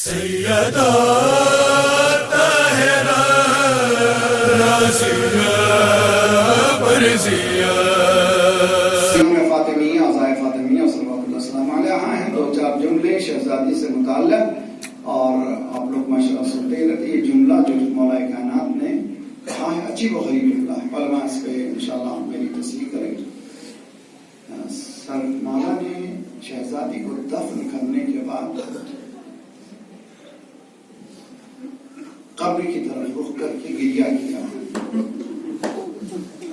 سیدہ طاہرہ نازیہ برزیہ فاطمیہ عزائے فاطمیہ صلی اللہ علیہ وسلم علیہ ہیں دو چار جملے شہزادی سے متعلق اور آپ لوگ ماشاءاللہ سنتے ہی رہتے. یہ جملہ جو مولا کائنات نے کہا ہے عجیب و غریب جملہ ہے. علماء اس پہ انشاءاللہ میری تصحیح کریں گے. سر مولا نے شہزادی کو دفن کرنے کے بعد قبر کی طرف رخ کر کے گریہ کیا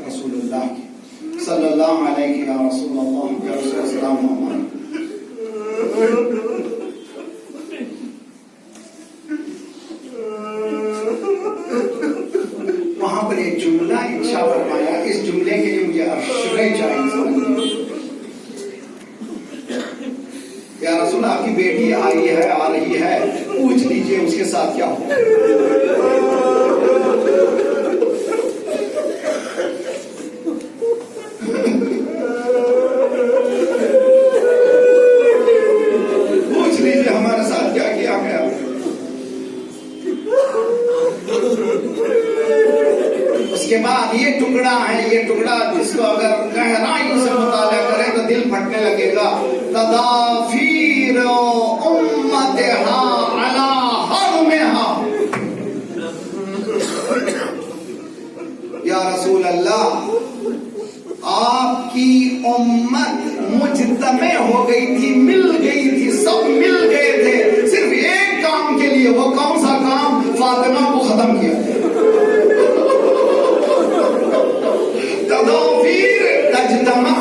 رسول اللہ کی صلی اللہ علیہ یا رسول اللہ یا رسول السلام علیہ. وہاں پر ایک جملہ انشاء فرمایا. اس جملے کے لیے مجھے اشرے چاہیے. یا رسول آپ کی بیٹی آئی ہے آ رہی ہے پوچھ لیجئے اس کے ساتھ کیا ہو. پوچھ لیجئے ہمارے ساتھ کیا کیا گیا. اس کے بعد یہ ٹکڑا ہے, یہ ٹکڑا جس کو اگر گہرائی سے مطالعہ کریں تو دل پھٹنے لگے گا. تدافیر امتہا علی حرمہا. یا رسول اللہ آپ کی امت مجتمع ہو گئی تھی, مل گئی تھی, سب مل گئے تھے صرف ایک کام کے لیے. وہ کون سا کام؟ فاطمہ کو ختم کیا. تدافیر تجتمع,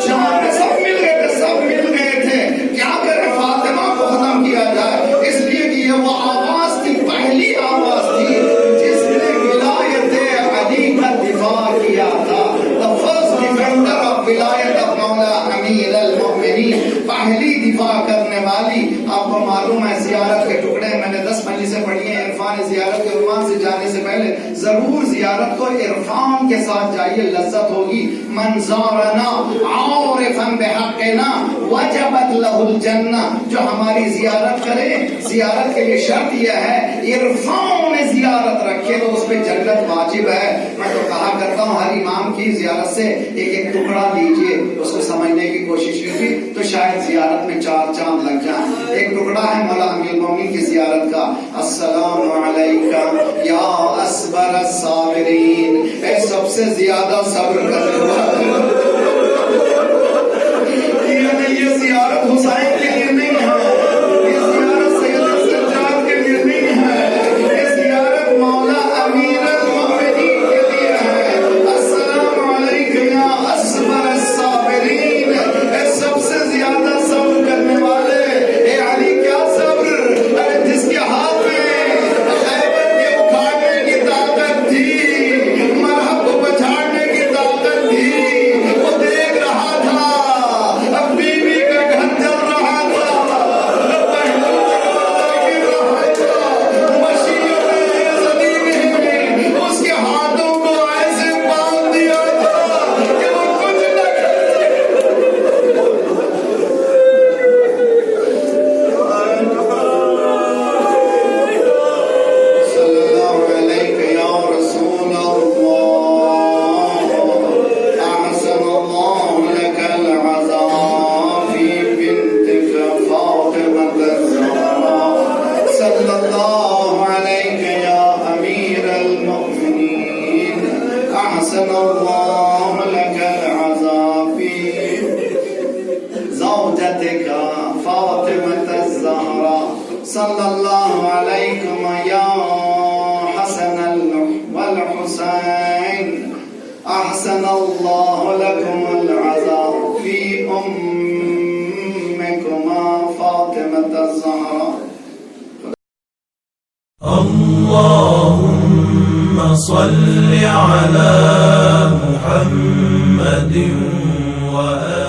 جہاں پہ سب مل گئے تھے, سب مل گئے تھے. کیا کرے فاطمہ کو ختم کیا جائے. اس لیے کہ یہ وہ آواز تھی, پہلی آواز تھی جس نے ولایت علی کا دفاع کیا تھا. The first defender of ولایت of مولا امیر المؤمنین, پہلی دفاع کرنے والی. آپ کو معلوم ہے زیارت کے ٹکڑے میں نے 10 مجلسیں پڑھی ہیں. عرفان زیارت کے عنوان سے جانے سے پہلے ضرور زیارت کو عرفان کے ساتھ جائیے, لذت ہوگی. من زارنا عارفا بحقنا وجبت له الجنہ. جو ہماری زیارت کرے, زیارت کے لیے شرط یہ ہے عرفان زیارت رکھے تو اس پہ جنت واجب ہے. میں تو کہا کرتا ہوں ہر امام کی زیارت سے ایک ایک ٹکڑا لیجئے, اس کو سمجھنے کی کوشش کیجیے تو شاید زیارت میں 4 چاند لگ جائیں. ایک ٹکڑا ہے مولا امیر المومنین کی زیارت کا. السلام علیکہ یا اصبر الصابرین, اے سب سے زیادہ صبر کرنے والے. یہ زیارت حسین کے لیے نہیں ہے, یہ زیارت سید سجاد کے لیے نہیں ہے, یہ زیارت مولا امیر المؤمنین کے لیے ہے. السلام علیکم یا اصبر الصابرین, اے سب سے زیادہ صبر کرنے والے. اے علی کیا صبر, ارے جس کے ہاتھ میں خیبر کے اکھاڑنے کی طاقت تھی, مرحب کو بچھاڑنے کی طاقت تھی, وہ دیکھ رہا تھا اب بیوی کا گھر چل رہا تھا, اس کے ہاتھوں کو ایسے باندھ دیا تھا کہ وہ کچھ نہ صلی اللہ علیہ یا رسول اللہ. احسن اللہ لک العزاء فی بنتک فاطمۃ الزہراء صلی اللہ علیہ یا امیر المؤمنین. احسن اللہ لک العزاء فی زوجتک فاطمۃ الزہراء صلی اللہ علیکم یا حسن والحسین. احسن اللہ لکم العزاء فی امکما فاطمۃ الزہراء. اللهم صل على محمد وآله